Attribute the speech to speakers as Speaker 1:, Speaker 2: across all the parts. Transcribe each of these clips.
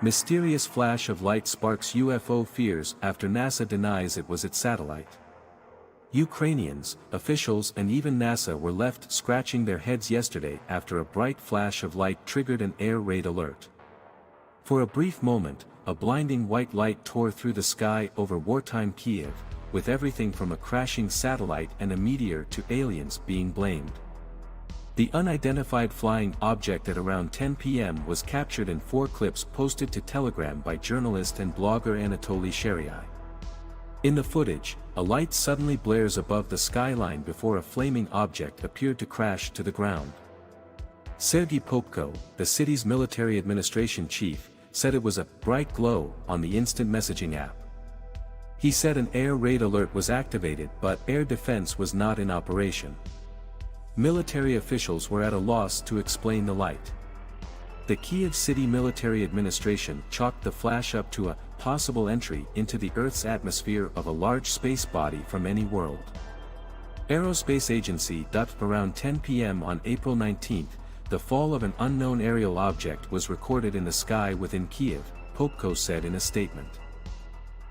Speaker 1: Mysterious flash of light sparks UFO fears after NASA denies it was its satellite. Ukrainians, officials and even NASA were left scratching their heads yesterday after a bright flash of light triggered an air raid alert. For a brief moment, a blinding white light tore through the sky over wartime Kiev, with everything from a crashing satellite and a meteor to aliens being blamed. The unidentified flying object at around 10 p.m. was captured in 4 clips posted to Telegram by journalist and blogger Anatoly Sheryai. In the footage, a light suddenly blares above the skyline before a flaming object appeared to crash to the ground. Sergei Popko, the city's military administration chief, said it was a bright glow on the instant messaging app. He said an air raid alert was activated but air defense was not in operation. Military officials were at a loss to explain the light. The Kiev City Military Administration chalked the flash up to a possible entry into the Earth's atmosphere of a large space body from any world. Aerospace Agency. Around 10 p.m. on April 19, the fall of an unknown aerial object was recorded in the sky within Kiev, Popko said in a statement.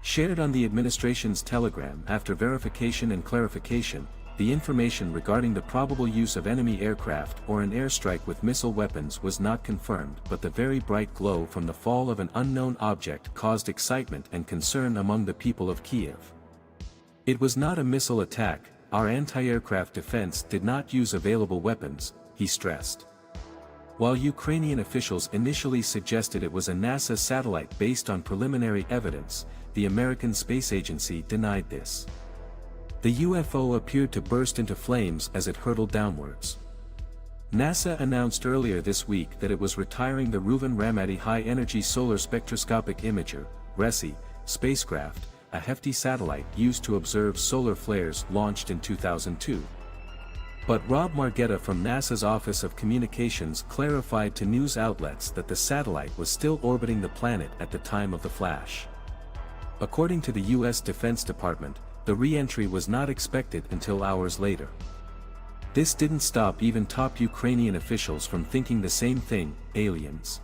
Speaker 1: Shared on the administration's Telegram after verification and clarification, the information regarding the probable use of enemy aircraft or an airstrike with missile weapons was not confirmed, but the very bright glow from the fall of an unknown object caused excitement and concern among the people of Kiev. It was not a missile attack, our anti-aircraft defense did not use available weapons, he stressed. While Ukrainian officials initially suggested it was a NASA satellite based on preliminary evidence, the American Space Agency denied this. The UFO appeared to burst into flames as it hurtled downwards. NASA announced earlier this week that it was retiring the Reuven Ramadi High-Energy Solar Spectroscopic Imager (RESI) spacecraft, a hefty satellite used to observe solar flares launched in 2002. But Rob Margetta from NASA's Office of Communications clarified to news outlets that the satellite was still orbiting the planet at the time of the flash. According to the U.S. Defense Department, the re-entry was not expected until hours later. This didn't stop even top Ukrainian officials from thinking the same thing: aliens.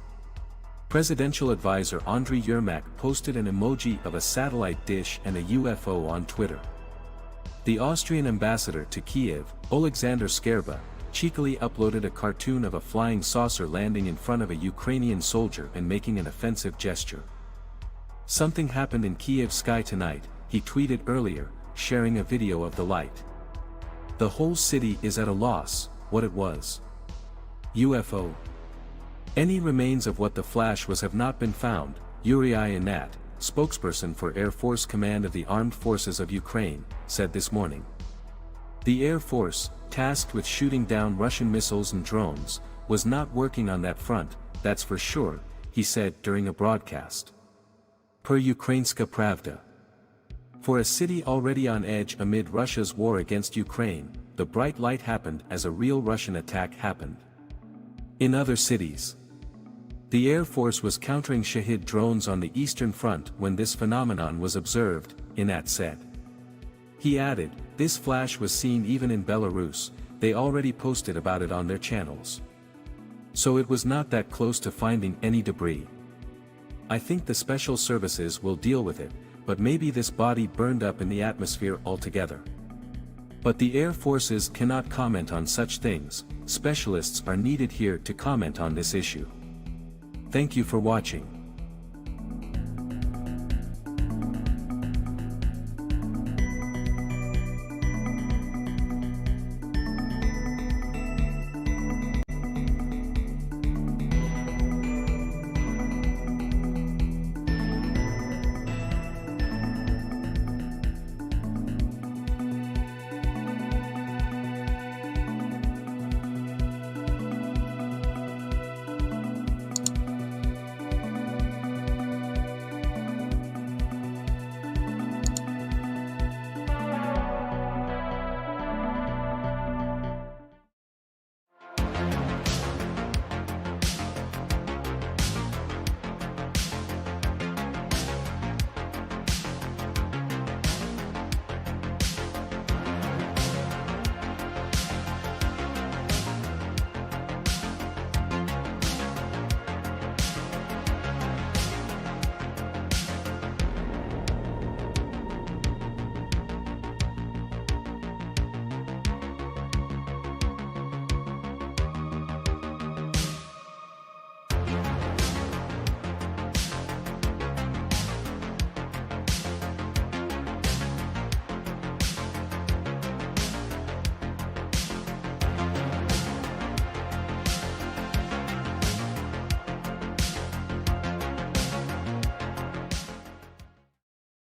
Speaker 1: Presidential advisor Andriy Yermak posted an emoji of a satellite dish and a UFO on Twitter. The Austrian ambassador to Kiev, Alexander Skerba, cheekily uploaded a cartoon of a flying saucer landing in front of a Ukrainian soldier and making an offensive gesture. "Something happened in Kiev sky tonight," he tweeted earlier, sharing a video of the light. "The whole city is at a loss, what it was. UFO. Any remains of what the flash was have not been found," Yuri Ianat, spokesperson for Air Force Command of the Armed Forces of Ukraine, said this morning. The Air Force, tasked with shooting down Russian missiles and drones, was not working on that front, that's for sure, he said during a broadcast. Per Ukrainska Pravda. For a city already on edge amid Russia's war against Ukraine, the bright light happened as a real Russian attack happened. In other cities, the Air Force was countering Shahid drones on the Eastern Front when this phenomenon was observed, Inat said. He added, this flash was seen even in Belarus, they already posted about it on their channels. So it was not that close to finding any debris. I think the special services will deal with it, but maybe this body burned up in the atmosphere altogether. But the Air Forces cannot comment on such things, specialists are needed here to comment on this issue. Thank you for watching.